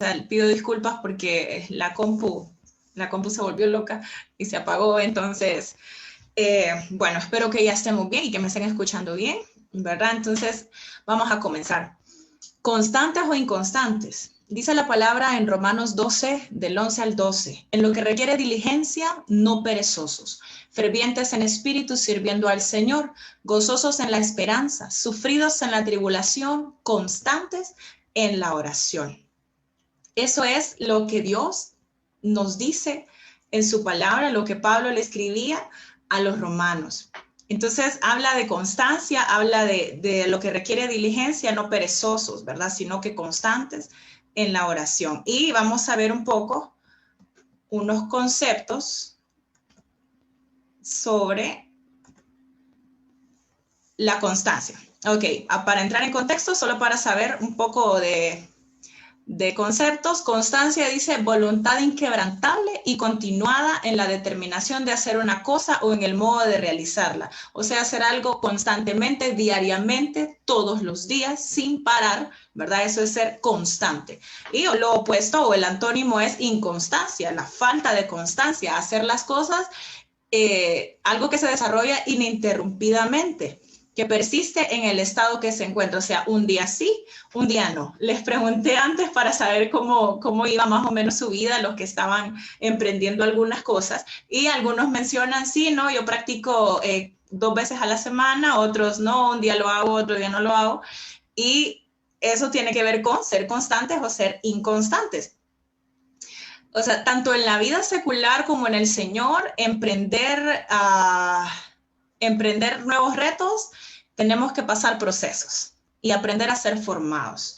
sea, pido disculpas porque la compu se volvió loca y se apagó. Entonces, bueno, espero que ya estemos bien y que me estén escuchando bien, ¿verdad? Entonces, vamos a comenzar. ¿Constantes o inconstantes? Dice la palabra en Romanos 12, del 11 al 12, en lo que requiere diligencia, no perezosos, fervientes en espíritu, sirviendo al Señor, gozosos en la esperanza, sufridos en la tribulación, constantes en la oración. Eso es lo que Dios nos dice en su palabra, lo que Pablo le escribía a los romanos. Entonces habla de constancia, habla de lo que requiere diligencia, no perezosos, ¿verdad? Sino que constantes en la oración. Y vamos a ver un poco unos conceptos sobre la constancia. Ok, para entrar en contexto, solo para saber un poco de conceptos, constancia dice voluntad inquebrantable y continuada en la determinación de hacer una cosa o en el modo de realizarla. O sea, hacer algo constantemente, diariamente, todos los días, sin parar, ¿verdad? Eso es ser constante. Y lo opuesto o el antónimo es inconstancia, la falta de constancia, hacer las cosas, algo que se desarrolla ininterrumpidamente, que persiste en el estado que se encuentra, o sea, un día sí, un día no. Les pregunté antes para saber cómo iba más o menos su vida, los que estaban emprendiendo algunas cosas, y algunos mencionan, sí, no, yo practico 2 veces a la semana, otros no, un día lo hago, otro día no lo hago, y eso tiene que ver con ser constantes o ser inconstantes. O sea, tanto en la vida secular como en el Señor, emprender nuevos retos, tenemos que pasar procesos y aprender a ser formados,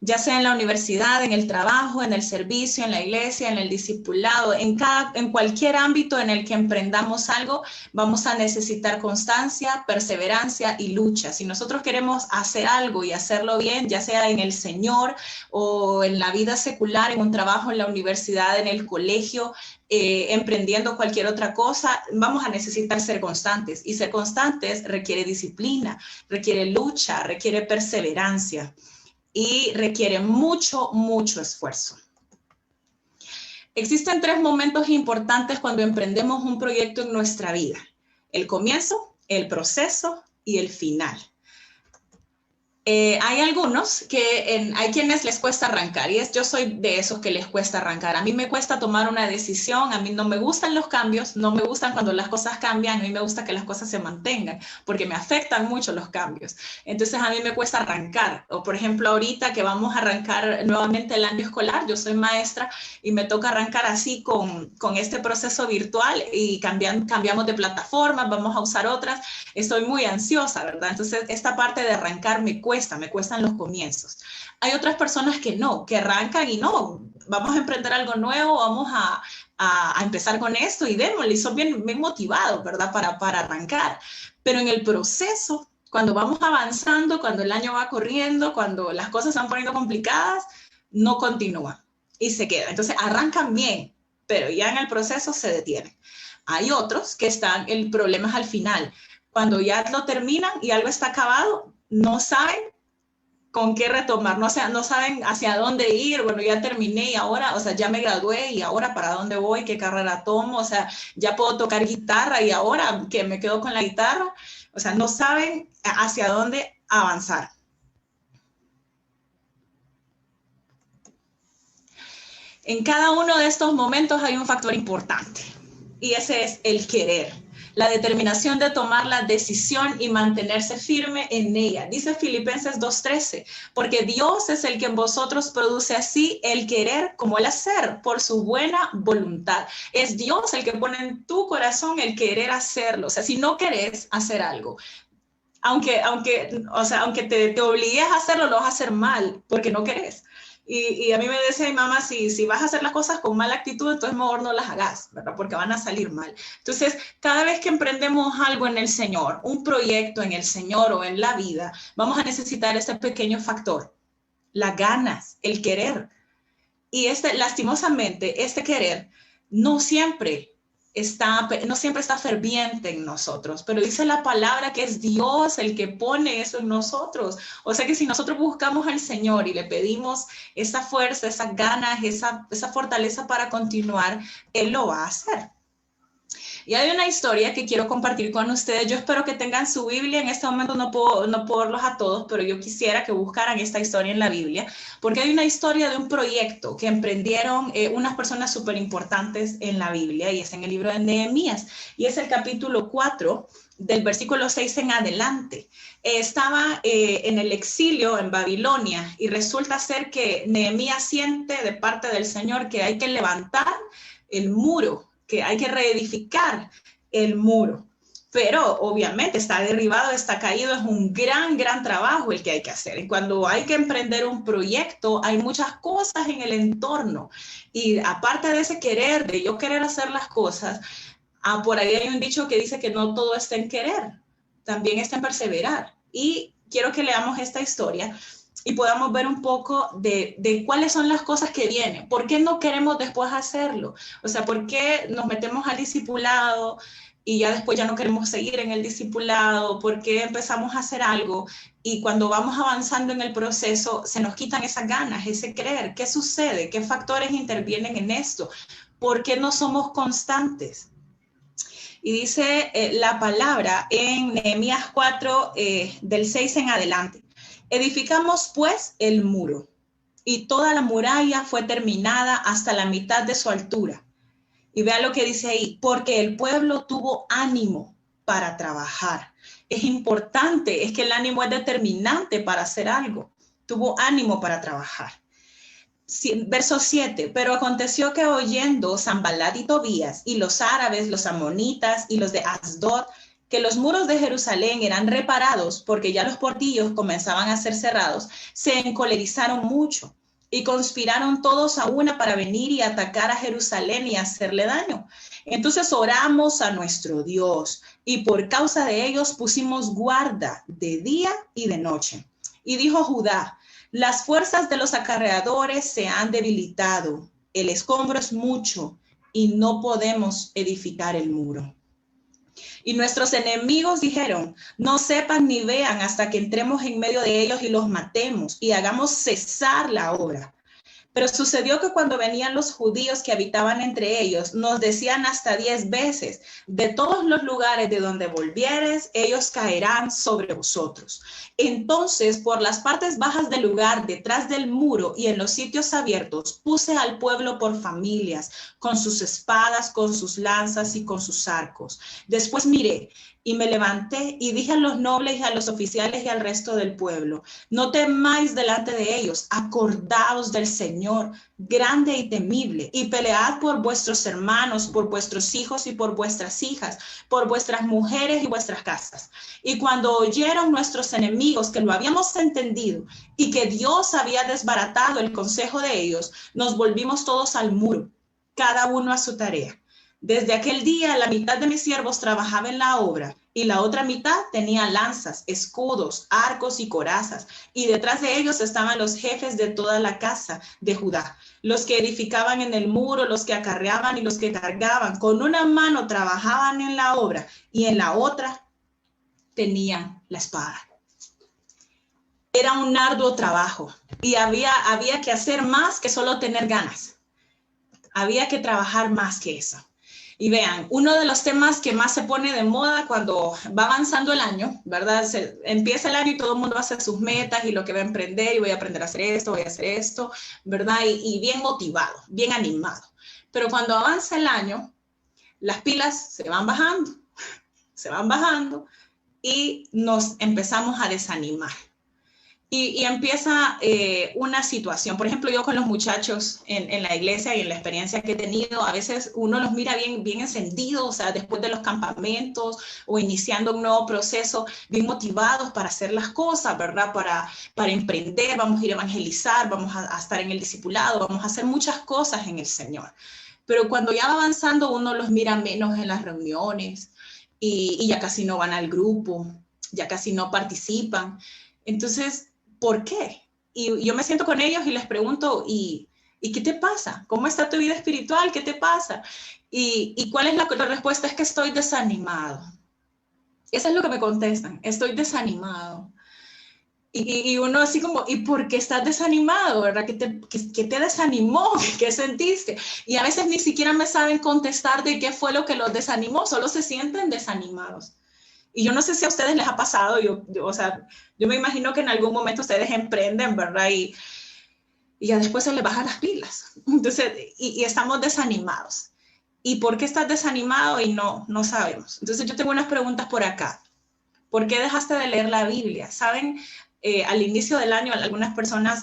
ya sea en la universidad, en el trabajo, en el servicio, en la iglesia, en el discipulado, en cualquier ámbito en el que emprendamos algo, vamos a necesitar constancia, perseverancia y lucha. Si nosotros queremos hacer algo y hacerlo bien, ya sea en el Señor o en la vida secular, en un trabajo, en la universidad, en el colegio, emprendiendo cualquier otra cosa, vamos a necesitar ser constantes. Y ser constantes requiere disciplina, requiere lucha, requiere perseverancia y requiere mucho, mucho esfuerzo. Existen 3 momentos importantes cuando emprendemos un proyecto en nuestra vida: el comienzo, el proceso y el final. Hay algunos que hay quienes les cuesta arrancar, y yo soy de esos que les cuesta arrancar. A mí me cuesta tomar una decisión, a mí no me gustan los cambios, no me gustan cuando las cosas cambian, a mí me gusta que las cosas se mantengan, porque me afectan mucho los cambios. Entonces a mí me cuesta arrancar, o por ejemplo ahorita que vamos a arrancar nuevamente el año escolar, yo soy maestra y me toca arrancar así con este proceso virtual y cambiamos de plataforma, vamos a usar otras, estoy muy ansiosa, ¿verdad? Entonces esta parte de arrancar me cuestan los comienzos. Hay otras personas que no, que arrancan y no, vamos a emprender algo nuevo, vamos a empezar con esto y démosle, y son bien motivados, ¿verdad? Para arrancar. Pero en el proceso, cuando vamos avanzando, cuando el año va corriendo, cuando las cosas se van poniendo complicadas, no continúan y se quedan. Entonces arrancan bien, pero ya en el proceso se detienen. Hay otros que el problema es al final. Cuando ya lo terminan y algo está acabado, no saben con qué retomar, no saben hacia dónde ir. Bueno, ya terminé y ahora, o sea, ya me gradué y ahora para dónde voy, qué carrera tomo, o sea, ya puedo tocar guitarra y ahora que me quedo con la guitarra, o sea, no saben hacia dónde avanzar. En cada uno de estos momentos hay un factor importante y ese es el querer. La determinación de tomar la decisión y mantenerse firme en ella. Dice Filipenses 2:13, porque Dios es el que en vosotros produce así el querer como el hacer por su buena voluntad. Es Dios el que pone en tu corazón el querer hacerlo. O sea, si no querés hacer algo, aunque te obligues a hacerlo, lo vas a hacer mal porque no querés. Y a mí me decía mi mamá, si vas a hacer las cosas con mala actitud, entonces mejor no las hagas, ¿verdad? Porque van a salir mal. Entonces, cada vez que emprendemos algo en el Señor, un proyecto en el Señor o en la vida, vamos a necesitar este pequeño factor, las ganas, el querer. Y lastimosamente, este querer no siempre no siempre está ferviente en nosotros, pero dice la palabra que es Dios el que pone eso en nosotros. O sea que si nosotros buscamos al Señor y le pedimos esa fuerza, esas ganas, esa fortaleza para continuar, Él lo va a hacer. Y hay una historia que quiero compartir con ustedes. Yo espero que tengan su Biblia. En este momento no puedo verlos a todos, pero yo quisiera que buscaran esta historia en la Biblia, porque hay una historia de un proyecto que emprendieron unas personas súper importantes en la Biblia, y es en el libro de Nehemías, y es el capítulo 4, del versículo 6 en adelante. Estaba en el exilio en Babilonia, y resulta ser que Nehemías siente de parte del Señor que hay que levantar el muro, que hay que reedificar el muro, pero obviamente está derribado, está caído, es un gran trabajo el que hay que hacer. Y cuando hay que emprender un proyecto, hay muchas cosas en el entorno, y aparte de ese querer, de yo querer hacer las cosas, por ahí hay un dicho que dice que no todo está en querer, también está en perseverar. Y quiero que leamos esta historia y podamos ver un poco de cuáles son las cosas que vienen. ¿Por qué no queremos después hacerlo? O sea, ¿por qué nos metemos al discipulado y ya después ya no queremos seguir en el discipulado? ¿Por qué empezamos a hacer algo y cuando vamos avanzando en el proceso se nos quitan esas ganas, ese querer? ¿Qué sucede? ¿Qué factores intervienen en esto? ¿Por qué no somos constantes? Y dice la palabra en Nehemías 4, del 6 en adelante. Edificamos pues el muro, y toda la muralla fue terminada hasta la mitad de su altura. Y vea lo que dice ahí, porque el pueblo tuvo ánimo para trabajar. Es importante, es que el ánimo es determinante para hacer algo. Tuvo ánimo para trabajar. Verso 7, pero aconteció que oyendo Sanballat y Tobías y los árabes, los amonitas y los de Asdod, que los muros de Jerusalén eran reparados porque ya los portillos comenzaban a ser cerrados, se encolerizaron mucho y conspiraron todos a una para venir y atacar a Jerusalén y hacerle daño. Entonces oramos a nuestro Dios y por causa de ellos pusimos guarda de día y de noche. Y dijo Judá, las fuerzas de los acarreadores se han debilitado, el escombro es mucho y no podemos edificar el muro. Y nuestros enemigos dijeron, no sepan ni vean hasta que entremos en medio de ellos y los matemos y hagamos cesar la obra. Pero sucedió que cuando venían los judíos que habitaban entre ellos, nos decían hasta 10 veces, de todos los lugares de donde volvieres, ellos caerán sobre vosotros. Entonces, por las partes bajas del lugar, detrás del muro y en los sitios abiertos, puse al pueblo por familias, con sus espadas, con sus lanzas y con sus arcos. Después miré y me levanté y dije a los nobles y a los oficiales y al resto del pueblo, no temáis delante de ellos, acordaos del Señor, grande y temible, y pelead por vuestros hermanos, por vuestros hijos y por vuestras hijas, por vuestras mujeres y vuestras casas. Y cuando oyeron nuestros enemigos que lo habíamos entendido y que Dios había desbaratado el consejo de ellos, nos volvimos todos al muro, cada uno a su tarea. Desde aquel día, la mitad de mis siervos trabajaba en la obra y la otra mitad tenía lanzas, escudos, arcos y corazas. Y detrás de ellos estaban los jefes de toda la casa de Judá, los que edificaban en el muro, los que acarreaban y los que cargaban. Con una mano trabajaban en la obra y en la otra tenían la espada. Era un arduo trabajo y había que hacer más que solo tener ganas. Había que trabajar más que eso. Y vean, uno de los temas que más se pone de moda cuando va avanzando el año, ¿verdad? Empieza el año y todo el mundo hace sus metas y lo que va a emprender y voy a aprender a hacer esto, voy a hacer esto, ¿verdad? Y bien motivado, bien animado. Pero cuando avanza el año, las pilas se van bajando y nos empezamos a desanimar. Y empieza una situación. Por ejemplo, yo con los muchachos en la iglesia y en la experiencia que he tenido, a veces uno los mira bien encendidos, o sea, después de los campamentos o iniciando un nuevo proceso, bien motivados para hacer las cosas, ¿verdad? Para emprender, vamos a ir a evangelizar, vamos a estar en el discipulado, vamos a hacer muchas cosas en el Señor. Pero cuando ya va avanzando, uno los mira menos en las reuniones y ya casi no van al grupo, ya casi no participan. Entonces, ¿por qué? Y yo me siento con ellos y les pregunto, ¿y ¿Y qué te pasa? ¿Cómo está tu vida espiritual? ¿Qué te pasa? ¿Y cuál es la respuesta? Es que estoy desanimado. Eso es lo que me contestan, estoy desanimado. Y uno así como, ¿y por qué estás desanimado? ¿Verdad? ¿Qué te desanimó? ¿Qué sentiste? Y a veces ni siquiera me saben contestar de qué fue lo que los desanimó, solo se sienten desanimados. Y yo no sé si a ustedes les ha pasado, o sea, yo me imagino que en algún momento ustedes emprenden, ¿verdad? Y ya después se les bajan las pilas. Entonces, y estamos desanimados. ¿Y por qué estás desanimado? Y no sabemos. Entonces yo tengo unas preguntas por acá. ¿Por qué dejaste de leer la Biblia? ¿Saben? Al inicio del año algunas personas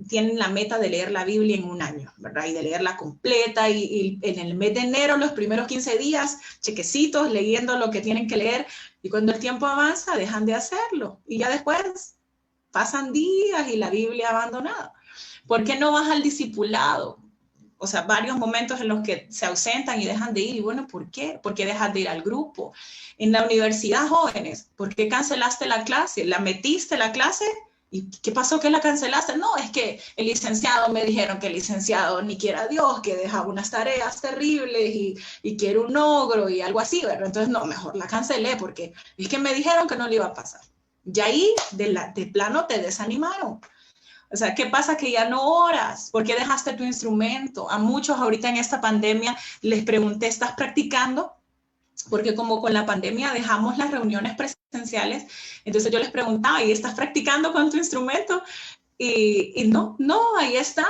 tienen la meta de leer la Biblia en un año, ¿verdad? Y de leerla completa y en el mes de enero, los primeros 15 días, chequecitos, leyendo lo que tienen que leer y cuando el tiempo avanza dejan de hacerlo y ya después pasan días y la Biblia abandonada. ¿Por qué no vas al discipulado? O sea, varios momentos en los que se ausentan y dejan de ir. Y bueno, ¿por qué? ¿Por qué dejas de ir al grupo? En la universidad, jóvenes, ¿por qué cancelaste la clase? ¿La metiste la clase? ¿Y qué pasó que la cancelaste? No, es que el licenciado me dijeron que el licenciado ni quiera Dios, que deja unas tareas terribles y que era un ogro y algo así, ¿verdad? Entonces, no, mejor la cancelé porque es que me dijeron que no le iba a pasar. Y ahí, de plano, te desanimaron. O sea, ¿qué pasa que ya no oras? ¿Por qué dejaste tu instrumento? A muchos ahorita en esta pandemia les pregunté, ¿estás practicando? Porque como con la pandemia dejamos las reuniones presenciales, entonces yo les preguntaba, ¿y estás practicando con tu instrumento? Y no, ahí está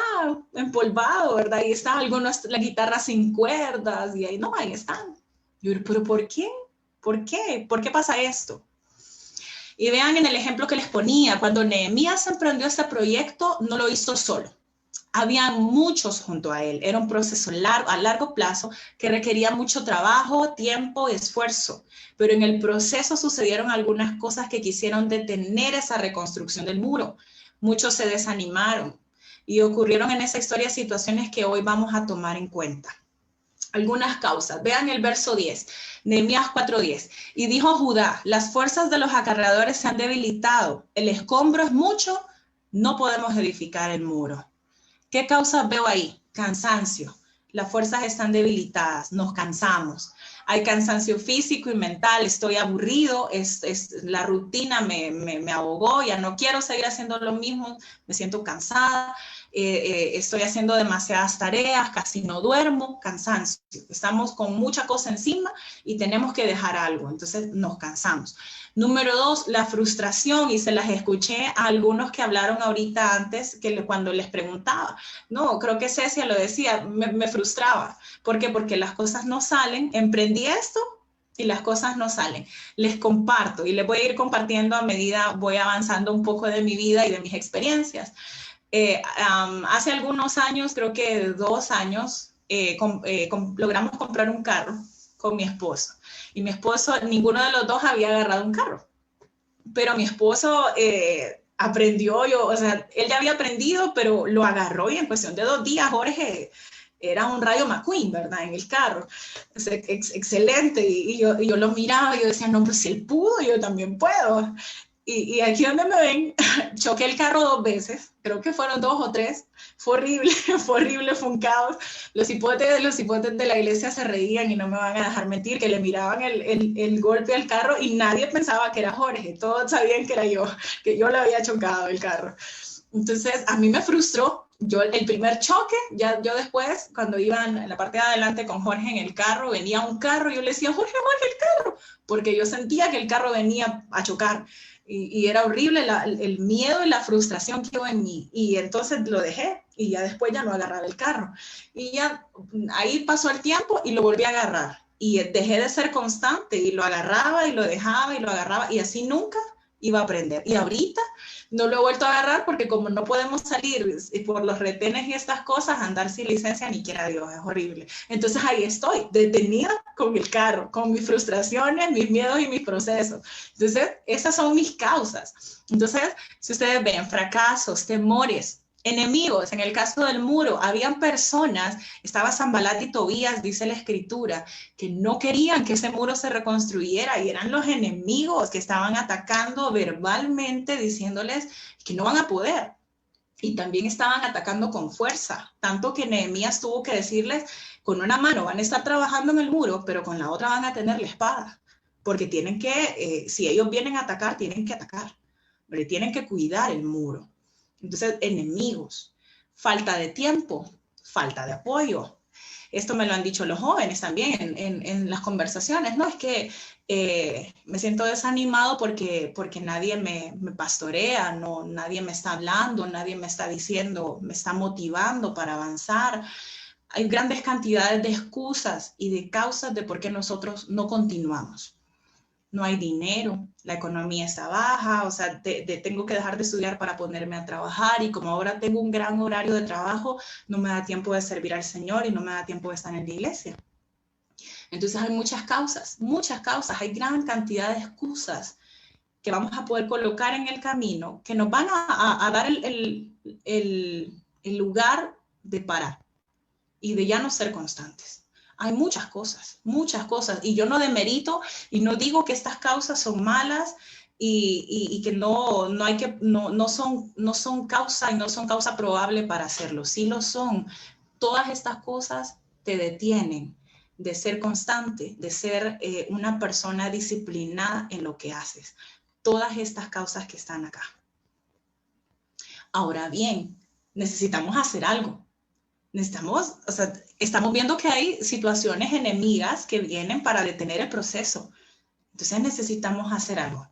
empolvado, ¿verdad? Ahí está algunos, la guitarra sin cuerdas, y ahí no, ahí están. Yo, ¿pero por qué? ¿Por qué? ¿Por qué pasa esto? Y vean en el ejemplo que les ponía, cuando Nehemías emprendió este proyecto, no lo hizo solo. Habían muchos junto a él. Era un proceso a largo plazo que requería mucho trabajo, tiempo y esfuerzo. Pero en el proceso sucedieron algunas cosas que quisieron detener esa reconstrucción del muro. Muchos se desanimaron y ocurrieron en esa historia situaciones que hoy vamos a tomar en cuenta. Algunas causas. Vean el verso 10, Nehemías 4:10. Y dijo Judá, las fuerzas de los acarreadores se han debilitado, el escombro es mucho, no podemos edificar el muro. ¿Qué causas veo ahí? Cansancio. Las fuerzas están debilitadas, nos cansamos. Hay cansancio físico y mental, estoy aburrido, la rutina me ahogó, ya no quiero seguir haciendo lo mismo, me siento cansada. Estoy haciendo demasiadas tareas, casi no duermo, cansancio. Estamos con mucha cosa encima y tenemos que dejar algo, entonces nos cansamos. Número 2, la frustración, y se las escuché a algunos que hablaron ahorita antes, cuando les preguntaba, no, creo que Cecia lo decía, me frustraba. ¿Por qué? Porque las cosas no salen, emprendí esto y las cosas no salen. Les comparto y les voy a ir compartiendo a medida voy avanzando un poco de mi vida y de mis experiencias. Hace algunos años, creo que 2 años, logramos comprar un carro con mi esposo. Y mi esposo, ninguno de los dos había agarrado un carro. Pero mi esposo aprendió, o sea, él ya había aprendido, pero lo agarró y en cuestión de 2 días, Jorge era un Rayo McQueen, ¿verdad? En el carro. Excelente. Y yo lo miraba y yo decía, no, pues si él pudo, yo también puedo. Y aquí donde me ven, choqué el carro 2 veces, creo que fueron 2 o 3, fue horrible, fue un caos. Los hipotes de la iglesia se reían y no me van a dejar mentir, que le miraban el golpe al carro y nadie pensaba que era Jorge, todos sabían que era yo, que yo le había chocado el carro. Entonces a mí me frustró. Yo el primer choque, yo después, cuando iba en la parte de adelante con Jorge en el carro, venía un carro y yo le decía, Jorge, el carro, porque yo sentía que el carro venía a chocar. Y era horrible el miedo y la frustración que hubo en mí. Y entonces lo dejé y ya después ya no agarraba el carro. Y ya ahí pasó el tiempo y lo volví a agarrar. Y dejé de ser constante y lo agarraba y lo dejaba y lo agarraba y así nunca iba a aprender. Y ahorita no lo he vuelto a agarrar porque como no podemos salir por los retenes y estas cosas, andar sin licencia ni quiera Dios, es horrible. Entonces ahí estoy, detenida con el carro, con mis frustraciones, mis miedos y mis procesos. Entonces esas son mis causas. Entonces, si ustedes ven fracasos, temores, enemigos, en el caso del muro, habían personas, estaba Sanbalat y Tobías, dice la escritura, que no querían que ese muro se reconstruyera y eran los enemigos que estaban atacando verbalmente, diciéndoles que no van a poder. y también estaban atacando con fuerza, tanto que Nehemías tuvo que decirles, con una mano van a estar trabajando en el muro, pero con la otra van a tener la espada, porque tienen que, si ellos vienen a atacar, tienen que atacar, pero tienen que cuidar el muro. Entonces, enemigos, falta de tiempo, falta de apoyo. Esto me lo han dicho los jóvenes también en las conversaciones, ¿no? Es que me siento desanimado porque nadie me pastorea, no, nadie me está hablando, nadie me está diciendo, me está motivando para avanzar. Hay grandes cantidades de excusas y de causas de por qué nosotros no continuamos. No hay dinero, la economía está baja, o sea, tengo que dejar de estudiar para ponerme a trabajar y como ahora tengo un gran horario de trabajo, no me da tiempo de servir al Señor y no me da tiempo de estar en la iglesia. Entonces hay muchas causas, hay gran cantidad de excusas que vamos a poder colocar en el camino que nos van a dar el lugar de parar y de ya no ser constantes. Hay muchas cosas, y yo no demerito y no digo que estas causas son malas y que no son causa y no son causa probable para hacerlo. Sí lo son. Todas estas cosas te detienen de ser constante, de ser una persona disciplinada en lo que haces. Todas estas causas que están acá. Ahora bien, necesitamos hacer algo. Estamos viendo que hay situaciones enemigas que vienen para detener el proceso. Entonces necesitamos hacer algo.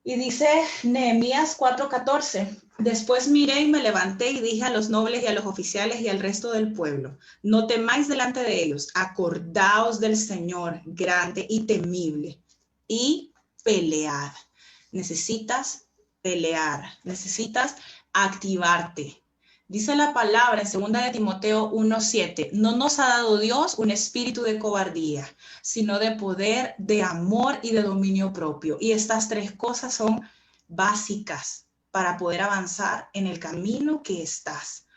Y dice Nehemías 4:14, después miré y me levanté y dije a los nobles y a los oficiales y al resto del pueblo, no temáis delante de ellos, acordaos del Señor grande y temible y pelead. Necesitas pelear, necesitas activarte. Dice la palabra en 2 de Timoteo 1:7, no nos ha dado Dios un espíritu de cobardía, sino de poder, de amor y de dominio propio. Y estas tres cosas son básicas para poder avanzar en el camino que estás.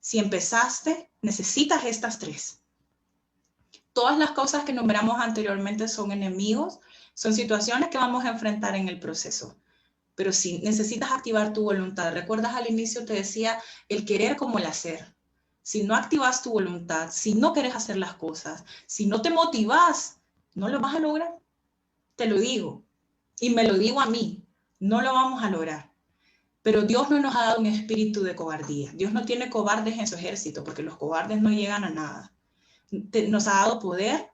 Si empezaste, necesitas estas tres. Todas las cosas que nombramos anteriormente son enemigos, son situaciones que vamos a enfrentar en el proceso. Pero si necesitas activar tu voluntad, recuerdas al inicio te decía el querer como el hacer. Si no activas tu voluntad, si no quieres hacer las cosas, si no te motivas, no lo vas a lograr. Te lo digo. Y me lo digo a mí. No lo vamos a lograr. Pero Dios no nos ha dado un espíritu de cobardía. Dios no tiene cobardes en su ejército, porque los cobardes no llegan a nada. Nos ha dado poder,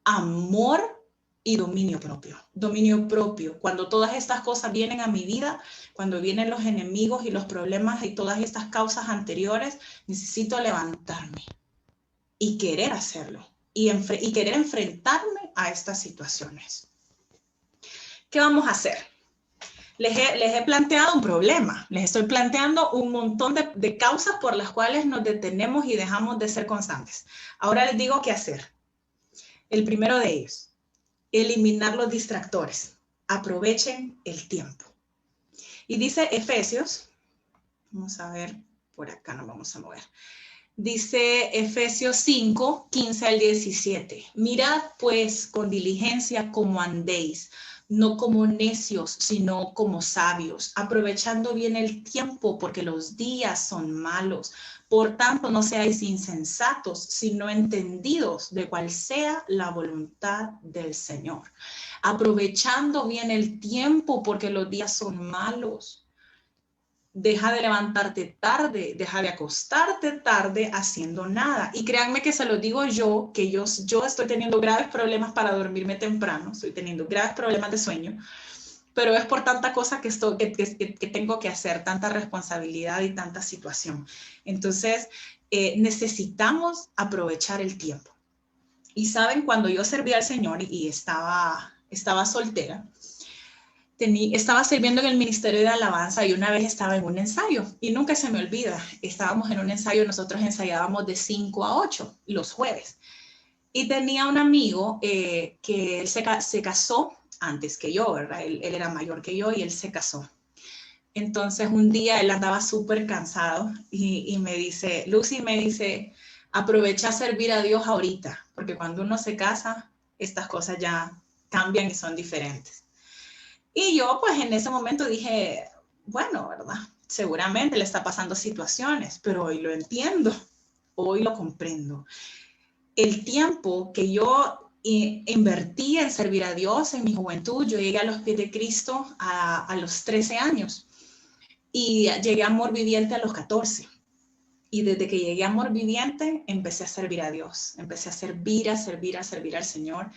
amor y dominio propio. Dominio propio. Cuando todas estas cosas vienen a mi vida, cuando vienen los enemigos y los problemas y todas estas causas anteriores, necesito levantarme y querer hacerlo y querer enfrentarme a estas situaciones. ¿Qué vamos a hacer? Les he planteado un problema, les estoy planteando un montón de causas por las cuales nos detenemos y dejamos de ser constantes. Ahora les digo qué hacer. El primero de ellos, eliminar los distractores. Aprovechen el tiempo. Y dice Efesios, vamos a ver, por acá nos vamos a mover. Dice Efesios 5, 15 al 17. Mirad pues con diligencia cómo andéis, no como necios, sino como sabios, aprovechando bien el tiempo, porque los días son malos. Por tanto, no seáis insensatos, sino entendidos de cuál sea la voluntad del Señor. Aprovechando bien el tiempo, porque los días son malos. Deja de levantarte tarde, deja de acostarte tarde haciendo nada. Y créanme que se lo digo yo, que yo estoy teniendo graves problemas para dormirme temprano, estoy teniendo graves problemas de sueño, pero es por tanta cosa que tengo que hacer, tanta responsabilidad y tanta situación. Entonces, necesitamos aprovechar el tiempo. Y saben, cuando yo servía al Señor y estaba soltera, estaba sirviendo en el ministerio de alabanza y una vez estaba en un ensayo y nunca se me olvida, estábamos en un ensayo, nosotros ensayábamos de 5 a 8 los jueves y tenía un amigo que él se casó antes que yo, ¿verdad? Él era mayor que yo y él se casó. Entonces un día él andaba súper cansado y me dice, Lucy me dice, aprovecha a servir a Dios ahorita, porque cuando uno se casa, estas cosas ya cambian y son diferentes. Y yo, pues, en ese momento dije, bueno, ¿verdad? seguramente le está pasando situaciones, pero hoy lo entiendo, hoy lo comprendo. El tiempo que yo invertí en servir a Dios en mi juventud, yo llegué a los pies de Cristo a los 13 años y llegué a Amor Viviente a los 14. Y desde que llegué a Amor Viviente, empecé a servir a Dios, empecé a servir al Señor.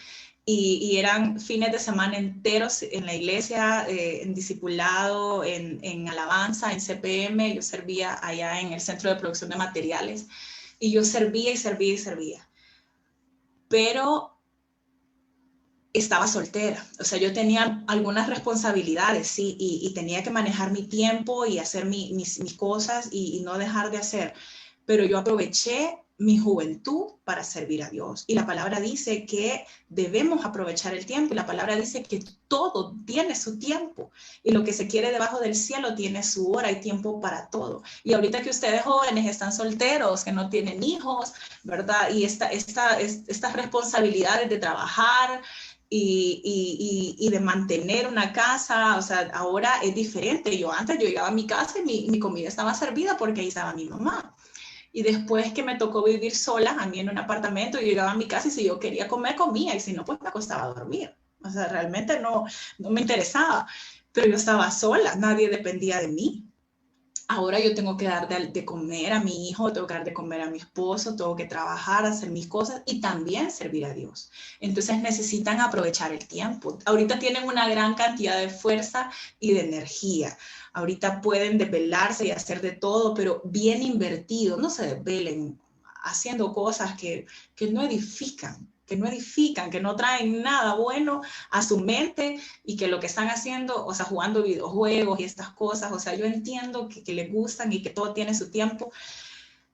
Y eran fines de semana enteros en la iglesia, en discipulado, en alabanza, en CPM. Yo servía allá en el Centro de Producción de Materiales. Y yo servía. Pero estaba soltera, o sea, yo tenía algunas responsabilidades, sí, y tenía que manejar mi tiempo y hacer mis cosas y no dejar de hacer, pero yo aproveché mi juventud para servir a Dios. Y la palabra dice que debemos aprovechar el tiempo, y la palabra dice que todo tiene su tiempo, y lo que se quiere debajo del cielo tiene su hora y tiempo para todo. Y ahorita que ustedes jóvenes están solteros, que no tienen hijos, ¿verdad? Y estas responsabilidades de trabajar, y de mantener una casa, o sea, ahora es diferente. Yo llegaba a mi casa y mi comida estaba servida porque ahí estaba mi mamá. Y después que me tocó vivir sola, a mí en un apartamento, yo llegaba a mi casa y si yo quería comer, comía, y si no, pues me acostaba a dormir. O sea, realmente no me interesaba, pero yo estaba sola, nadie dependía de mí. Ahora yo tengo que dar de comer a mi hijo, tengo que dar de comer a mi esposo, tengo que trabajar, hacer mis cosas y también servir a Dios. Entonces necesitan aprovechar el tiempo. Ahorita tienen una gran cantidad de fuerza y de energía. Ahorita pueden desvelarse y hacer de todo, pero bien invertido. No se desvelen haciendo cosas que no edifican, que no traen nada bueno a su mente, y que lo que están haciendo, o sea, jugando videojuegos y estas cosas, o sea, yo entiendo que les gustan y que todo tiene su tiempo,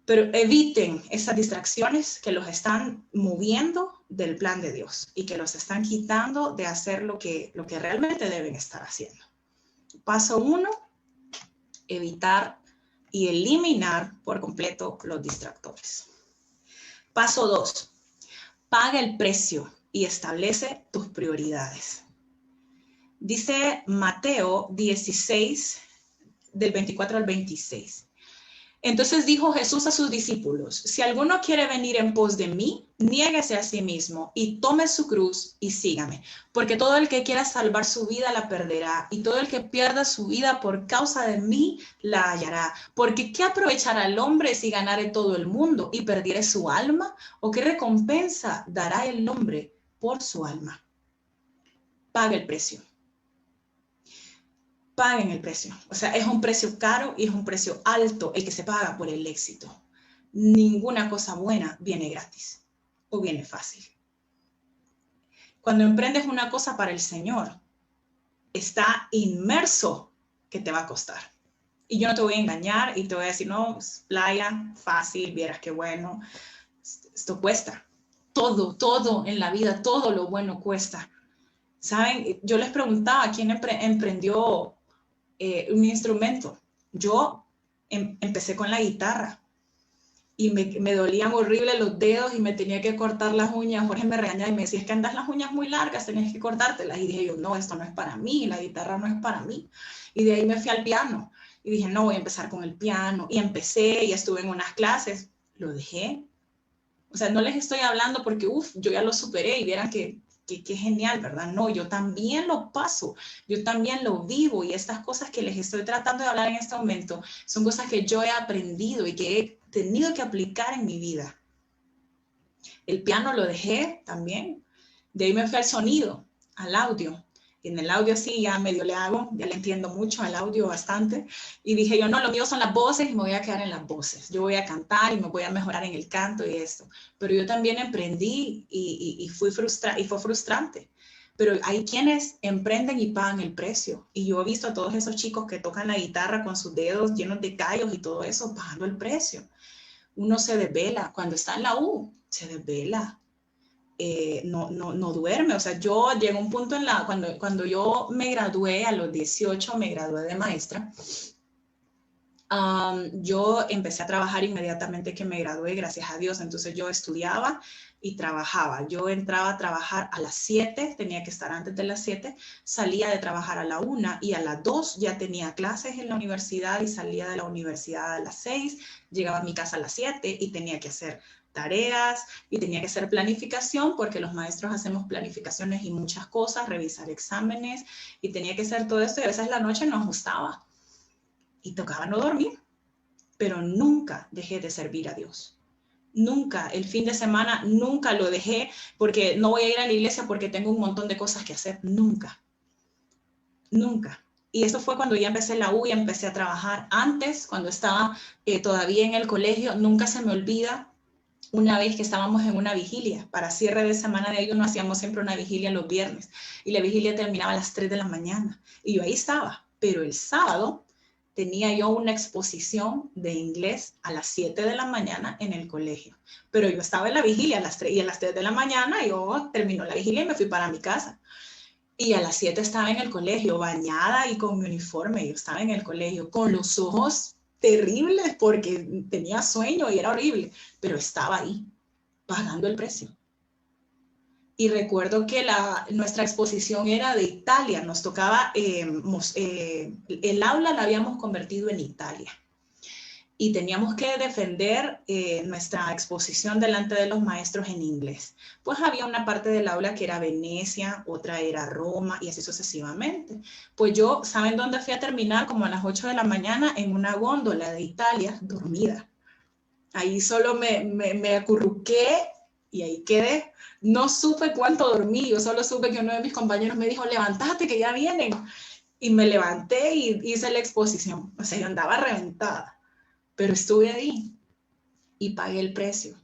pero eviten esas distracciones que los están moviendo del plan de Dios y que los están quitando de hacer lo que realmente deben estar haciendo. Paso 1, evitar y eliminar por completo los distractores. Paso 2, paga el precio y establece tus prioridades. Dice Mateo 16, del 24 al 26. Entonces dijo Jesús a sus discípulos: si alguno quiere venir en pos de mí, niéguese a sí mismo y tome su cruz y sígame. Porque todo el que quiera salvar su vida la perderá, y todo el que pierda su vida por causa de mí la hallará. Porque ¿qué aprovechará el hombre si ganare todo el mundo y perdiere su alma? ¿O qué recompensa dará el hombre por su alma? Paga el precio. Paguen el precio. O sea, es un precio caro y es un precio alto el que se paga por el éxito. Ninguna cosa buena viene gratis o viene fácil. Cuando emprendes una cosa para el Señor, está inmerso que te va a costar. Y yo no te voy a engañar y te voy a decir, no, playa, fácil, vieras qué bueno. Esto cuesta. Todo en la vida, todo lo bueno cuesta. ¿Saben? Yo les preguntaba, ¿quién emprendió un instrumento? Yo empecé con la guitarra y me dolían horrible los dedos y me tenía que cortar las uñas. Jorge me regañaba y me decía: es que andas las uñas muy largas, tenés que cortártelas. Y dije yo: no, esto no es para mí, la guitarra no es para mí. Y de ahí me fui al piano y dije: no, voy a empezar con el piano. Y empecé y estuve en unas clases, lo dejé. O sea, no les estoy hablando porque yo ya lo superé y vieran que genial, ¿verdad? No, yo también lo paso, yo también lo vivo, y estas cosas que les estoy tratando de hablar en este momento son cosas que yo he aprendido y que he tenido que aplicar en mi vida. El piano lo dejé también, de ahí me fui al sonido, al audio, y en el audio sí ya medio le hago, ya le entiendo mucho al audio bastante, y dije yo: no, lo mío son las voces y me voy a quedar en las voces, yo voy a cantar y me voy a mejorar en el canto y esto. Pero yo también emprendí y fue frustrante. Pero hay quienes emprenden y pagan el precio, y yo he visto a todos esos chicos que tocan la guitarra con sus dedos llenos de callos y todo eso, pagando el precio. Uno se desvela, cuando está en la U, se desvela. No duerme. O sea, yo llegué a un punto cuando yo me gradué a los 18, me gradué de maestra, Yo empecé a trabajar inmediatamente que me gradué, gracias a Dios. Entonces yo estudiaba y trabajaba. Yo entraba a trabajar a las 7, tenía que estar antes de las 7, salía de trabajar a la 1 y a las 2 ya tenía clases en la universidad y salía de la universidad a las 6, llegaba a mi casa a las 7 y tenía que hacer tareas y tenía que hacer planificación, porque los maestros hacemos planificaciones y muchas cosas, revisar exámenes, y tenía que hacer todo esto, y a veces la noche no ajustaba y tocaba no dormir, pero nunca dejé de servir a Dios. Nunca, el fin de semana, nunca lo dejé porque no voy a ir a la iglesia porque tengo un montón de cosas que hacer. Nunca, nunca. Y eso fue cuando ya empecé la U y empecé a trabajar. Antes, cuando estaba todavía en el colegio, nunca se me olvida una vez que estábamos en una vigilia. Para cierre de semana de ayuno hacíamos siempre una vigilia los viernes y la vigilia terminaba a las 3 de la mañana. Y yo ahí estaba, pero el sábado tenía yo una exposición de inglés a las 7 de la mañana en el colegio. Pero yo estaba en la vigilia a las 3 y a las 3 de la mañana yo terminó la vigilia y me fui para mi casa. Y a las 7 estaba en el colegio, bañada y con mi uniforme. Yo estaba en el colegio con los ojos terribles porque tenía sueño y era horrible, pero estaba ahí, pagando el precio. Y recuerdo que nuestra exposición era de Italia, nos tocaba, el aula la habíamos convertido en Italia. Y teníamos que defender nuestra exposición delante de los maestros en inglés. Pues había una parte del aula que era Venecia, otra era Roma y así sucesivamente. Pues yo, ¿saben dónde fui a terminar? Como a las 8 de la mañana en una góndola de Italia, dormida. Ahí solo me acurruqué y ahí quedé. No supe cuánto dormí, yo solo supe que uno de mis compañeros me dijo, levántate que ya vienen. Y me levanté y hice la exposición. O sea, yo andaba reventada. Pero estuve ahí y pagué el precio.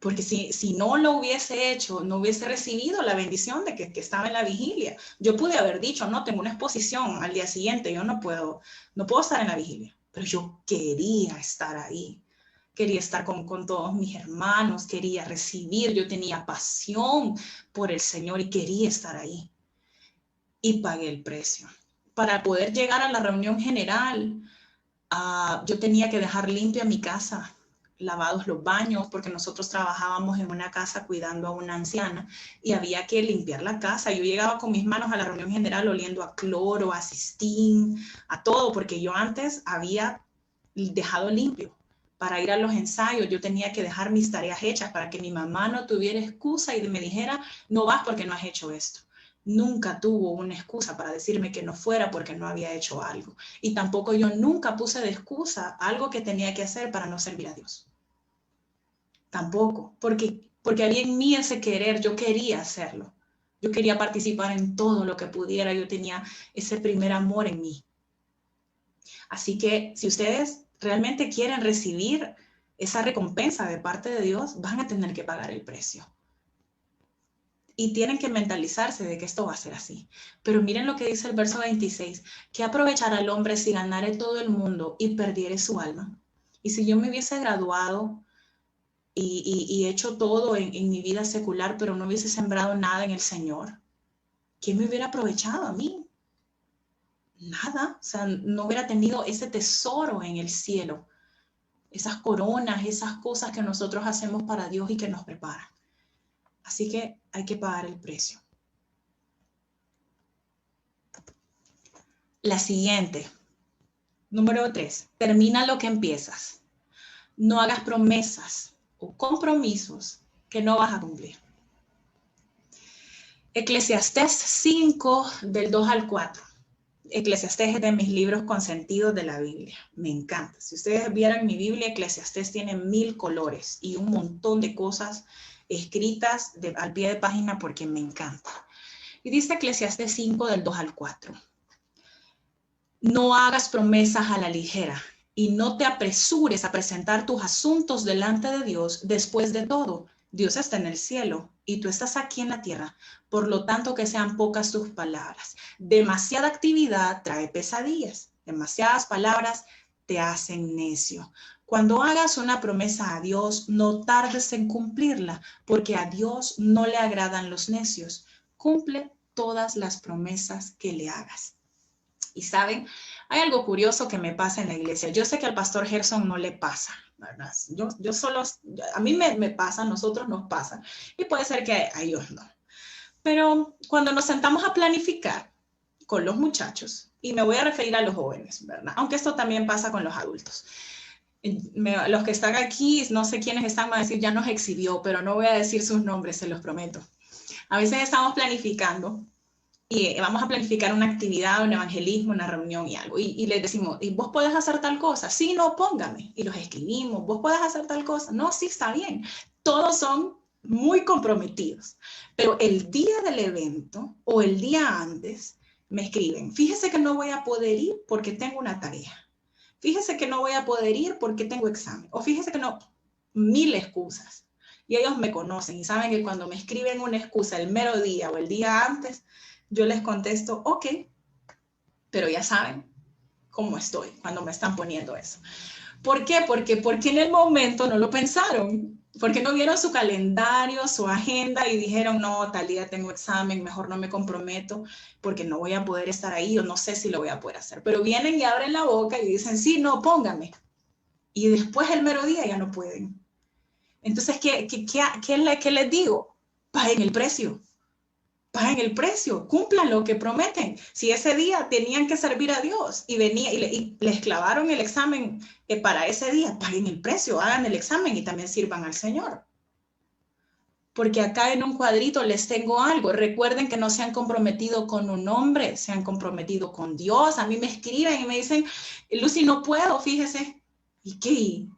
Porque si no lo hubiese hecho, no hubiese recibido la bendición de que estaba en la vigilia. Yo pude haber dicho, no, tengo una exposición al día siguiente, yo no puedo estar en la vigilia. Pero yo quería estar ahí. Quería estar con todos mis hermanos, quería recibir, yo tenía pasión por el Señor y quería estar ahí. Y pagué el precio. Para poder llegar a la reunión general, yo tenía que dejar limpia mi casa, lavados los baños, porque nosotros trabajábamos en una casa cuidando a una anciana y había que limpiar la casa. Yo llegaba con mis manos a la reunión general oliendo a cloro, a cistín, a todo, porque yo antes había dejado limpio. Para ir a los ensayos yo tenía que dejar mis tareas hechas para que mi mamá no tuviera excusa y me dijera, no vas porque no has hecho esto. Nunca tuvo una excusa para decirme que no fuera porque no había hecho algo. Y tampoco yo nunca puse de excusa algo que tenía que hacer para no servir a Dios. Tampoco, porque había en mí ese querer, yo quería hacerlo. Yo quería participar en todo lo que pudiera, yo tenía ese primer amor en mí. Así que si ustedes realmente quieren recibir esa recompensa de parte de Dios, van a tener que pagar el precio. Y tienen que mentalizarse de que esto va a ser así. Pero miren lo que dice el verso 26. ¿Qué aprovechará el hombre si ganare todo el mundo y perdiere su alma? Y si yo me hubiese graduado y hecho todo en mi vida secular, pero no hubiese sembrado nada en el Señor, ¿qué me hubiera aprovechado a mí? Nada. O sea, no hubiera tenido ese tesoro en el cielo. Esas coronas, esas cosas que nosotros hacemos para Dios y que nos preparan. Así que hay que pagar el precio. La siguiente, número 3, termina lo que empiezas. No hagas promesas o compromisos que no vas a cumplir. Eclesiastés 5, del 2 al 4. Eclesiastés es de mis libros consentidos de la Biblia. Me encanta. Si ustedes vieran mi Biblia, Eclesiastés tiene 1000 colores y un montón de cosas escritas al pie de página porque me encanta. Y dice Eclesiastés 5, del 2 al 4. No hagas promesas a la ligera y no te apresures a presentar tus asuntos delante de Dios. Después de todo, Dios está en el cielo y tú estás aquí en la tierra. Por lo tanto, que sean pocas tus palabras. Demasiada actividad trae pesadillas. Demasiadas palabras te hacen necio. Cuando hagas una promesa a Dios, no tardes en cumplirla, porque a Dios no le agradan los necios. Cumple todas las promesas que le hagas. Y saben, hay algo curioso que me pasa en la iglesia. Yo sé que al pastor Gerson no le pasa, ¿verdad? Yo solo, a mí me pasa, a nosotros nos pasa. Y puede ser que a ellos no. Pero cuando nos sentamos a planificar con los muchachos, y me voy a referir a los jóvenes, ¿verdad? Aunque esto también pasa con los adultos. Los que están aquí, no sé quiénes están, van a decir, ya nos exhibió, pero no voy a decir sus nombres, se los prometo. A veces estamos planificando y vamos a planificar una actividad, un evangelismo, una reunión y algo. Y les decimos, ¿y vos podés hacer tal cosa? Sí, no, póngame. Y los escribimos, ¿vos podés hacer tal cosa? No, sí, está bien. Todos son muy comprometidos. Pero el día del evento o el día antes me escriben, fíjese que no voy a poder ir porque tengo una tarea. Fíjese que no voy a poder ir porque tengo examen. O fíjese que no, 1000 excusas. Y ellos me conocen y saben que cuando me escriben una excusa el mero día o el día antes, yo les contesto, ok, pero ya saben cómo estoy cuando me están poniendo eso. ¿Por qué? Porque en el momento no lo pensaron, porque no vieron su calendario, su agenda y dijeron, no, tal día tengo examen, mejor no me comprometo porque no voy a poder estar ahí o no sé si lo voy a poder hacer. Pero vienen y abren la boca y dicen, sí, no, póngame. Y después el mero día ya no pueden. Entonces, ¿qué les digo? Paguen el precio. Paguen el precio, cumplan lo que prometen. Si ese día tenían que servir a Dios y les clavaron el examen para ese día, paguen el precio, hagan el examen y también sirvan al Señor. Porque acá en un cuadrito les tengo algo. Recuerden que no se han comprometido con un hombre, se han comprometido con Dios. A mí me escriben y me dicen, Lucy, no puedo, fíjese. ¿Y qué?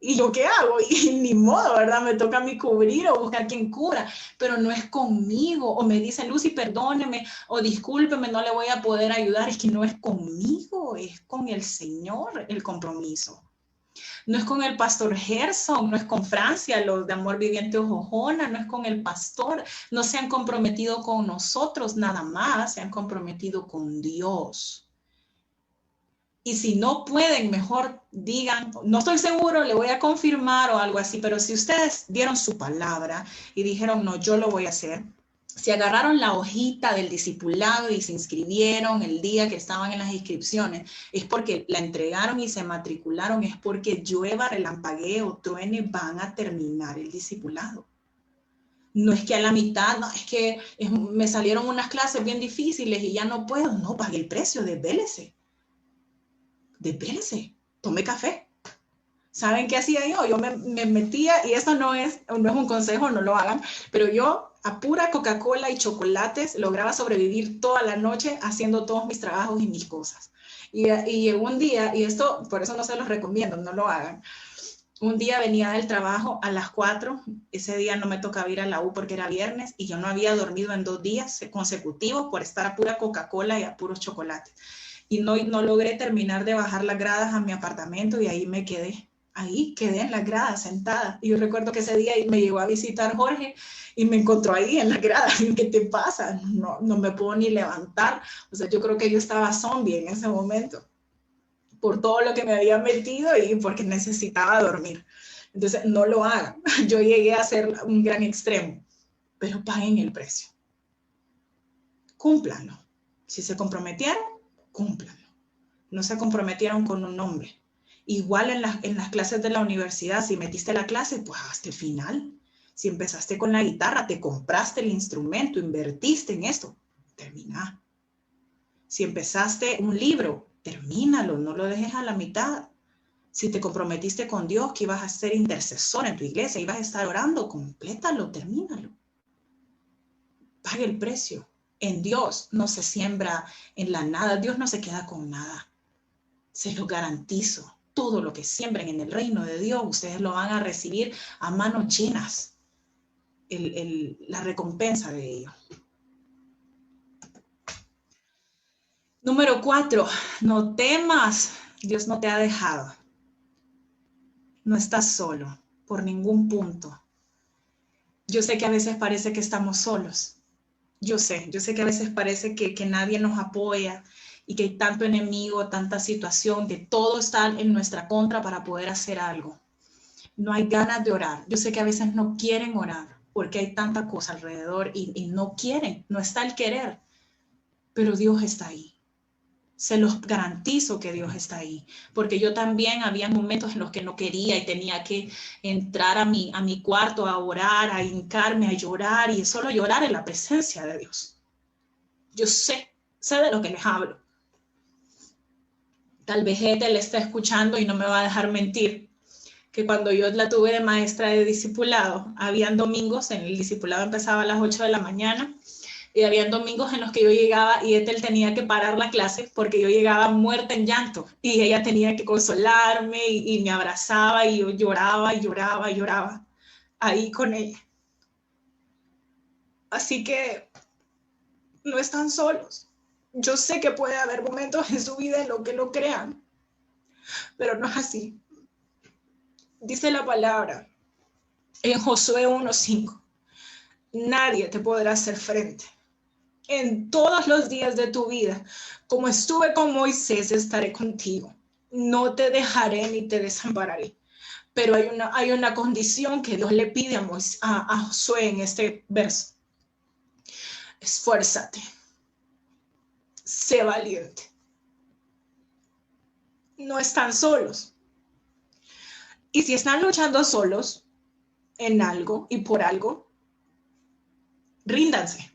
¿Y yo qué hago? Y ni modo, ¿verdad? Me toca a mí cubrir o buscar quien cubra, pero no es conmigo. O me dicen, Lucy, perdóneme o discúlpeme, no le voy a poder ayudar. Es que no es conmigo, es con el Señor el compromiso. No es con el pastor Gerson, no es con Francia, los de Amor Viviente Ojojona, no es con el pastor. No se han comprometido con nosotros nada más, se han comprometido con Dios. Y si no pueden, mejor digan, no estoy seguro, le voy a confirmar o algo así, pero si ustedes dieron su palabra y dijeron, no, yo lo voy a hacer, si agarraron la hojita del discipulado y se inscribieron el día que estaban en las inscripciones, es porque la entregaron y se matricularon, es porque llueva, relampaguee o truene, van a terminar el discipulado. No es que a la mitad, no, es que me salieron unas clases bien difíciles y ya no puedo, no, pague el precio, desvélese. Desvélese, tome café. ¿Saben qué hacía yo? Yo me metía, y esto no es un consejo, no lo hagan, pero yo a pura Coca-Cola y chocolates lograba sobrevivir toda la noche haciendo todos mis trabajos y mis cosas. Y llegó un día, y esto por eso no se los recomiendo, no lo hagan. Un día venía del trabajo a las 4, ese día no me tocaba ir a la U porque era viernes y yo no había dormido en 2 días consecutivos por estar a pura Coca-Cola y a puros chocolates. Y no logré terminar de bajar las gradas a mi apartamento y ahí me quedé. Ahí quedé en las gradas sentada. Y yo recuerdo que ese día me llegó a visitar Jorge y me encontró ahí en las gradas. ¿Qué te pasa? No me puedo ni levantar. O sea, yo creo que yo estaba zombie en ese momento por todo lo que me había metido y porque necesitaba dormir. Entonces, no lo hagan. Yo llegué a ser un gran extremo, pero paguen el precio. Cúmplanlo. Si se comprometieron, cúmplanlo. No se comprometieron con un nombre. Igual en las clases de la universidad, si metiste la clase, pues hasta el final. Si empezaste con la guitarra, te compraste el instrumento, invertiste en esto, termina. Si empezaste un libro, termínalo, no lo dejes a la mitad. Si te comprometiste con Dios que ibas a ser intercesor en tu iglesia, ibas a estar orando, complétalo, termínalo. Pague el precio. En Dios no se siembra en la nada, Dios no se queda con nada. Se lo garantizo. Todo lo que siembren en el reino de Dios, ustedes lo van a recibir a manos llenas. La recompensa de ello. Número 4, no temas, Dios no te ha dejado. No estás solo por ningún punto. Yo sé que a veces parece que estamos solos. Yo sé que a veces parece que nadie nos apoya y que hay tanto enemigo, tanta situación, que todo está en nuestra contra para poder hacer algo. No hay ganas de orar. Yo sé que a veces no quieren orar porque hay tanta cosa alrededor y no quieren, no está el querer, pero Dios está ahí. Se los garantizo que Dios está ahí, porque yo también había momentos en los que no quería y tenía que entrar a mi cuarto a orar, a hincarme, a llorar y solo llorar en la presencia de Dios. Yo sé de lo que les hablo. Tal vez Ethel está escuchando y no me va a dejar mentir, que cuando yo la tuve de maestra de discipulado, habían domingos, en el discipulado empezaba a las 8 de la mañana, y habían domingos en los que yo llegaba y Ethel tenía que parar la clase porque yo llegaba muerta en llanto y ella tenía que consolarme y me abrazaba y yo lloraba y lloraba y lloraba ahí con ella. Así que no están solos. Yo sé que puede haber momentos en su vida en los que no crean, pero no es así. Dice la palabra en Josué 1:5, nadie te podrá hacer frente. En todos los días de tu vida, como estuve con Moisés, estaré contigo. No te dejaré ni te desampararé. Pero hay una condición que Dios le pide a Josué en este verso. Esfuérzate. Sé valiente. No están solos. Y si están luchando solos en algo y por algo, ríndanse,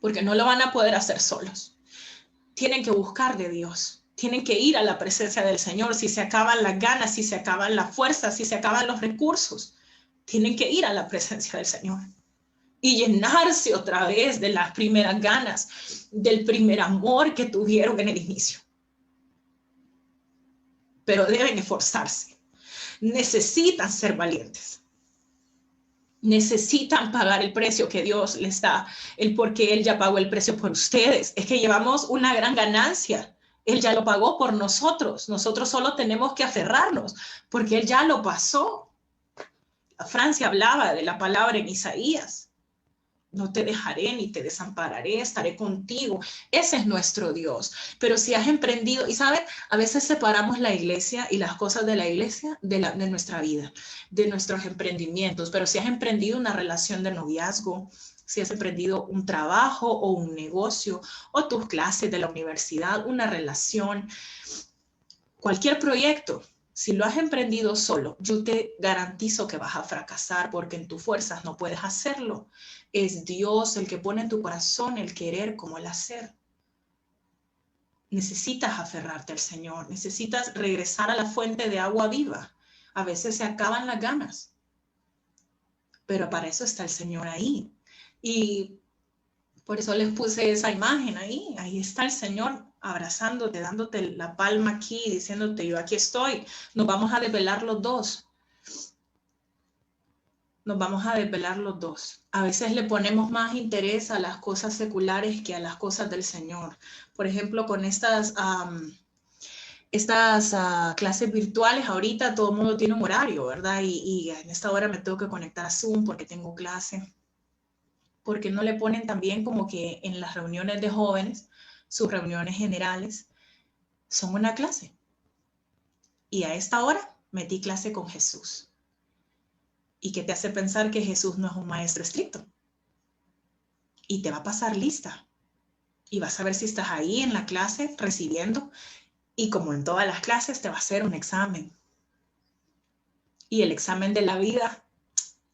porque no lo van a poder hacer solos. Tienen que buscar de Dios. Tienen que ir a la presencia del Señor. Si se acaban las ganas, si se acaban las fuerzas, si se acaban los recursos, tienen que ir a la presencia del Señor y llenarse otra vez de las primeras ganas, del primer amor que tuvieron en el inicio. Pero deben esforzarse. Necesitan ser valientes. Necesitan pagar el precio que Dios les da, porque Él ya pagó el precio por ustedes. Es que llevamos una gran ganancia. Él ya lo pagó por nosotros. Nosotros solo tenemos que aferrarnos, porque Él ya lo pasó. Francia hablaba de la palabra en Isaías. No te dejaré ni te desampararé, estaré contigo. Ese es nuestro Dios. Pero si has emprendido, y sabes, a veces separamos la iglesia y las cosas de la iglesia de nuestra vida, de nuestros emprendimientos. Pero si has emprendido una relación de noviazgo, si has emprendido un trabajo o un negocio, o tus clases de la universidad, una relación, cualquier proyecto, si lo has emprendido solo, yo te garantizo que vas a fracasar porque en tus fuerzas no puedes hacerlo. Es Dios el que pone en tu corazón el querer como el hacer. Necesitas aferrarte al Señor, necesitas regresar a la fuente de agua viva. A veces se acaban las ganas, pero para eso está el Señor ahí. Y por eso les puse esa imagen ahí. Ahí está el Señor abrazándote, dándote la palma aquí, diciéndote, yo aquí estoy. Nos vamos a desvelar los dos. Nos vamos a desvelar los dos. A veces le ponemos más interés a las cosas seculares que a las cosas del Señor. Por ejemplo, con estas clases virtuales, ahorita todo el mundo tiene un horario, ¿verdad? Y en esta hora me tengo que conectar a Zoom porque tengo clase. Porque no le ponen también como que en las reuniones de jóvenes, sus reuniones generales, son una clase. Y a esta hora metí clase con Jesús. ¿Y qué te hace pensar que Jesús no es un maestro estricto? Y te va a pasar lista. Y vas a ver si estás ahí en la clase recibiendo. Y como en todas las clases, te va a hacer un examen. Y el examen de la vida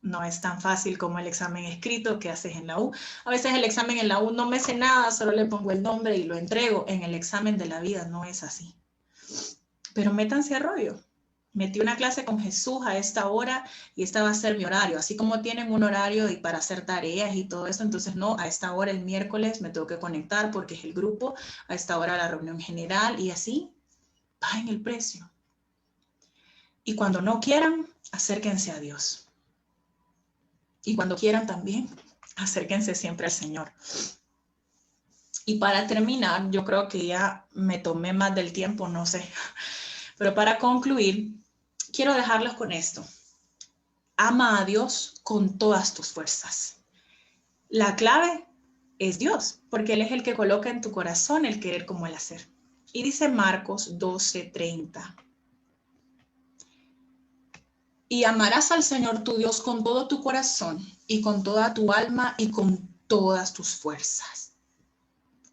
no es tan fácil como el examen escrito que haces en la U. A veces el examen en la U no me sé nada, solo le pongo el nombre y lo entrego. En el examen de la vida no es así. Pero métanse a rollo. Metí una clase con Jesús a esta hora y esta va a ser mi horario. Así como tienen un horario y para hacer tareas y todo eso, entonces no, a esta hora el miércoles me tengo que conectar porque es el grupo, a esta hora la reunión general y así, paguen el precio. Y cuando no quieran, acérquense a Dios. Y cuando quieran también, acérquense siempre al Señor. Y para terminar, yo creo que ya me tomé más del tiempo, no sé. Pero para concluir, quiero dejarlos con esto. Ama a Dios con todas tus fuerzas. La clave es Dios, porque Él es el que coloca en tu corazón el querer como el hacer. Y dice Marcos 12:30. Y amarás al Señor tu Dios con todo tu corazón y con toda tu alma y con todas tus fuerzas.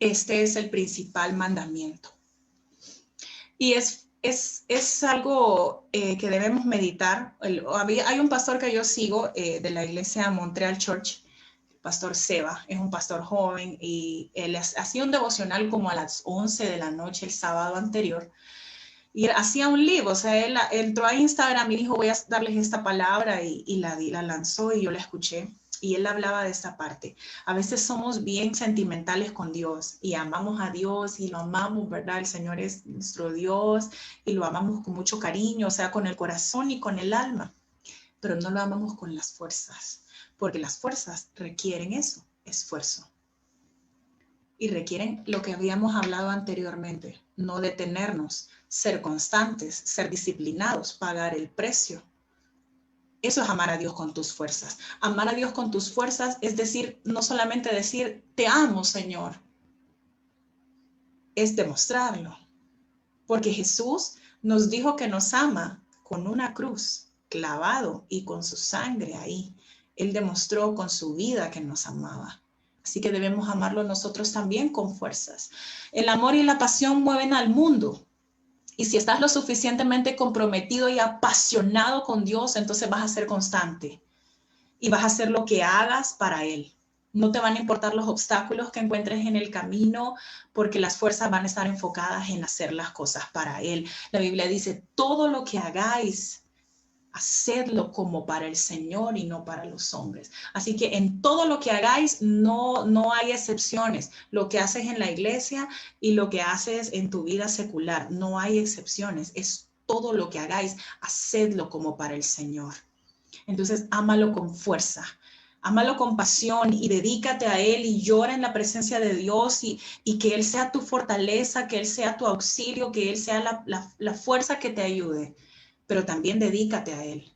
Este es el principal mandamiento. Y es algo que debemos meditar. Hay un pastor que yo sigo de la iglesia Montreal Church, el pastor Seba, es un pastor joven y él hacía un devocional como a las 11 de la noche el sábado anterior. Y hacía un live, o sea, él entró a Instagram y dijo, voy a darles esta palabra y la lanzó y yo la escuché. Y él hablaba de esta parte. A veces somos bien sentimentales con Dios y amamos a Dios y lo amamos, ¿verdad? El Señor es nuestro Dios y lo amamos con mucho cariño, o sea, con el corazón y con el alma, pero no lo amamos con las fuerzas, porque las fuerzas requieren eso, esfuerzo. Y requieren lo que habíamos hablado anteriormente, no detenernos, ser constantes, ser disciplinados, pagar el precio. Eso es amar a Dios con tus fuerzas. Amar a Dios con tus fuerzas es decir, no solamente decir, te amo, Señor, es demostrarlo. Porque Jesús nos dijo que nos ama con una cruz clavado y con su sangre ahí. Él demostró con su vida que nos amaba. Así que debemos amarlo nosotros también con fuerzas. El amor y la pasión mueven al mundo. Y si estás lo suficientemente comprometido y apasionado con Dios, entonces vas a ser constante y vas a hacer lo que hagas para Él. No te van a importar los obstáculos que encuentres en el camino, porque las fuerzas van a estar enfocadas en hacer las cosas para Él. La Biblia dice, todo lo que hagáis, hacedlo como para el Señor y no para los hombres. Así que en todo lo que hagáis no hay excepciones. Lo que haces en la iglesia y lo que haces en tu vida secular, no hay excepciones. Es todo lo que hagáis, hacedlo como para el Señor. Entonces, ámalo con fuerza. Ámalo con pasión y dedícate a Él y llora en la presencia de Dios y que Él sea tu fortaleza, que Él sea tu auxilio, que Él sea la fuerza que te ayude. Pero también dedícate a Él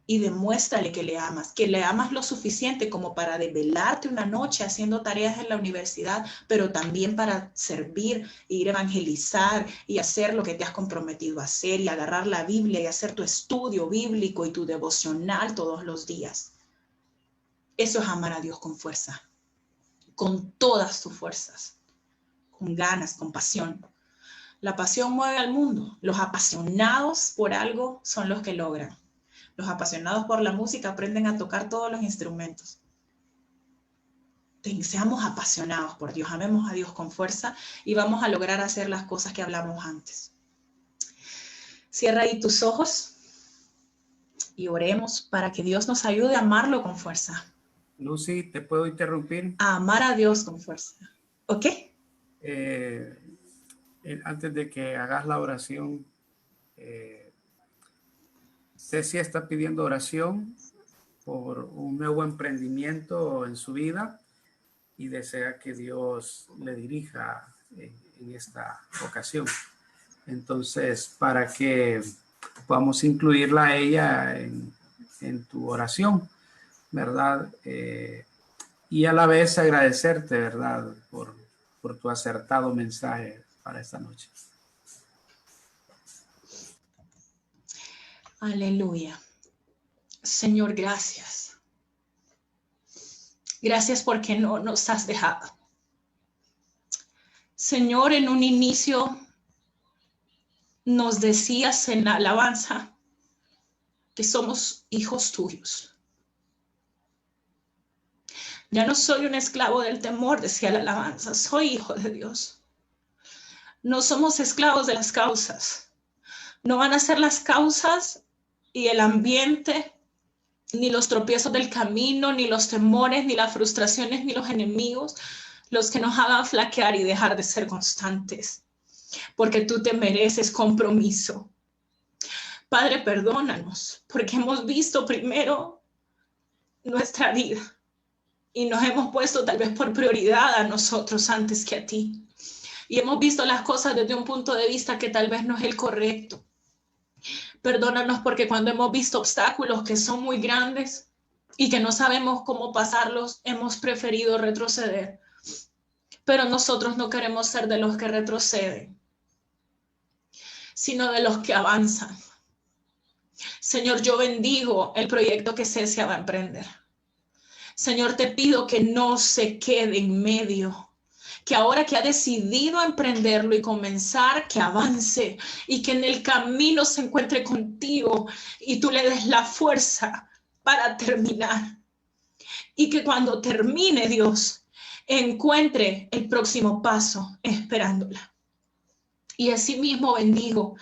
y demuéstrale que le amas lo suficiente como para desvelarte una noche haciendo tareas en la universidad, pero también para servir, ir a evangelizar y hacer lo que te has comprometido a hacer y agarrar la Biblia y hacer tu estudio bíblico y tu devocional todos los días. Eso es amar a Dios con fuerza, con todas tus fuerzas, con ganas, con pasión. La pasión mueve al mundo. Los apasionados por algo son los que logran. Los apasionados por la música aprenden a tocar todos los instrumentos. Seamos apasionados por Dios, amemos a Dios con fuerza y vamos a lograr hacer las cosas que hablamos antes. Cierra ahí tus ojos y oremos para que Dios nos ayude a amarlo con fuerza. Lucy, ¿te puedo interrumpir? A amar a Dios con fuerza. ¿Ok? Antes de que hagas la oración, Ceci está pidiendo oración por un nuevo emprendimiento en su vida y desea que Dios le dirija en esta ocasión. Entonces, para que podamos incluirla a ella en tu oración, ¿verdad? Y a la vez agradecerte, ¿verdad? Por tu acertado mensaje para esta noche. Aleluya. Señor, gracias. Gracias porque no nos has dejado. Señor, en un inicio nos decías en la alabanza que somos hijos tuyos. Ya no soy un esclavo del temor, decía la alabanza, soy hijo de Dios. No somos esclavos de las causas. No van a ser las causas y el ambiente, ni los tropiezos del camino, ni los temores, ni las frustraciones, ni los enemigos, los que nos hagan flaquear y dejar de ser constantes, porque tú te mereces compromiso. Padre, perdónanos, porque hemos visto primero nuestra vida y nos hemos puesto tal vez por prioridad a nosotros antes que a ti. Y hemos visto las cosas desde un punto de vista que tal vez no es el correcto. Perdónanos porque cuando hemos visto obstáculos que son muy grandes y que no sabemos cómo pasarlos, hemos preferido retroceder. Pero nosotros no queremos ser de los que retroceden, sino de los que avanzan. Señor, yo bendigo el proyecto que Cecia va a emprender. Señor, te pido que no se quede en medio, que ahora que ha decidido emprenderlo y comenzar, que avance y que en el camino se encuentre contigo y tú le des la fuerza para terminar. Y que cuando termine, Dios, encuentre el próximo paso esperándola. Y asimismo bendigo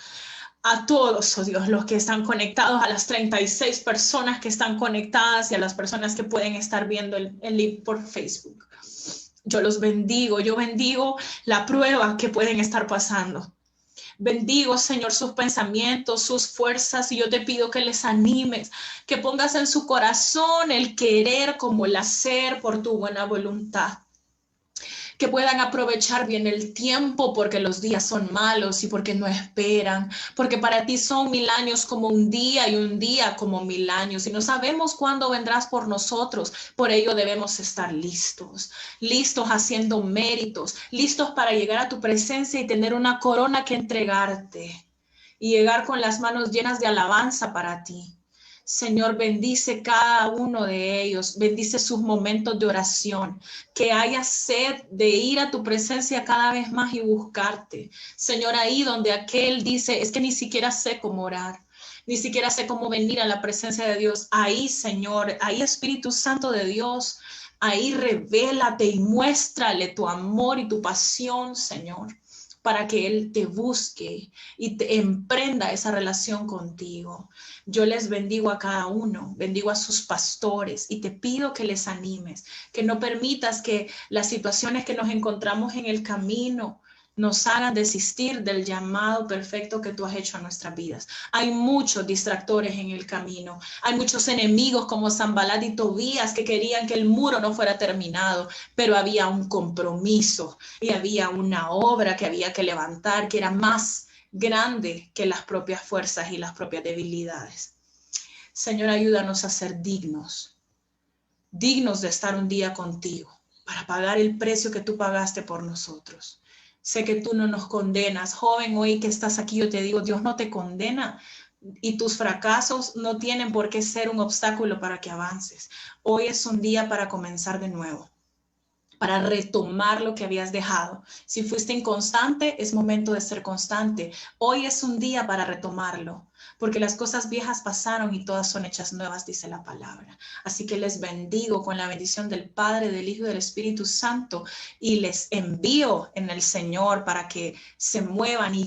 a todos, oh Dios, los que están conectados, a las 36 personas que están conectadas y a las personas que pueden estar viendo el link por Facebook. Yo los bendigo, yo bendigo la prueba que pueden estar pasando. Bendigo, Señor, sus pensamientos, sus fuerzas, y yo te pido que les animes, que pongas en su corazón el querer como el hacer por tu buena voluntad. Que puedan aprovechar bien el tiempo porque los días son malos y porque no esperan, porque para ti son 1000 años como un día y un día como 1000 años y no sabemos cuándo vendrás por nosotros. Por ello debemos estar listos, listos haciendo méritos, listos para llegar a tu presencia y tener una corona que entregarte y llegar con las manos llenas de alabanza para ti. Señor, bendice cada uno de ellos, bendice sus momentos de oración, que haya sed de ir a tu presencia cada vez más y buscarte. Señor, ahí donde aquel dice, es que ni siquiera sé cómo orar, ni siquiera sé cómo venir a la presencia de Dios. Ahí, Señor, ahí Espíritu Santo de Dios, ahí revélate y muéstrale tu amor y tu pasión, Señor, para que Él te busque y te emprenda esa relación contigo. Yo les bendigo a cada uno, bendigo a sus pastores y te pido que les animes, que no permitas que las situaciones que nos encontramos en el camino nos hagan desistir del llamado perfecto que tú has hecho a nuestras vidas. Hay muchos distractores en el camino, hay muchos enemigos como Sanbalat y Tobías que querían que el muro no fuera terminado, pero había un compromiso y había una obra que había que levantar que era más grande que las propias fuerzas y las propias debilidades. Señor, ayúdanos a ser dignos de estar un día contigo, para pagar el precio que tú pagaste por nosotros. Sé que tú no nos condenas. Joven, hoy que estás aquí, yo te digo, Dios no te condena y tus fracasos no tienen por qué ser un obstáculo para que avances. Hoy es un día para comenzar de nuevo, para retomar lo que habías dejado. Si fuiste inconstante, es momento de ser constante. Hoy es un día para retomarlo, porque las cosas viejas pasaron y todas son hechas nuevas, dice la palabra. Así que les bendigo con la bendición del Padre, del Hijo y del Espíritu Santo, y les envío en el Señor para que se muevan y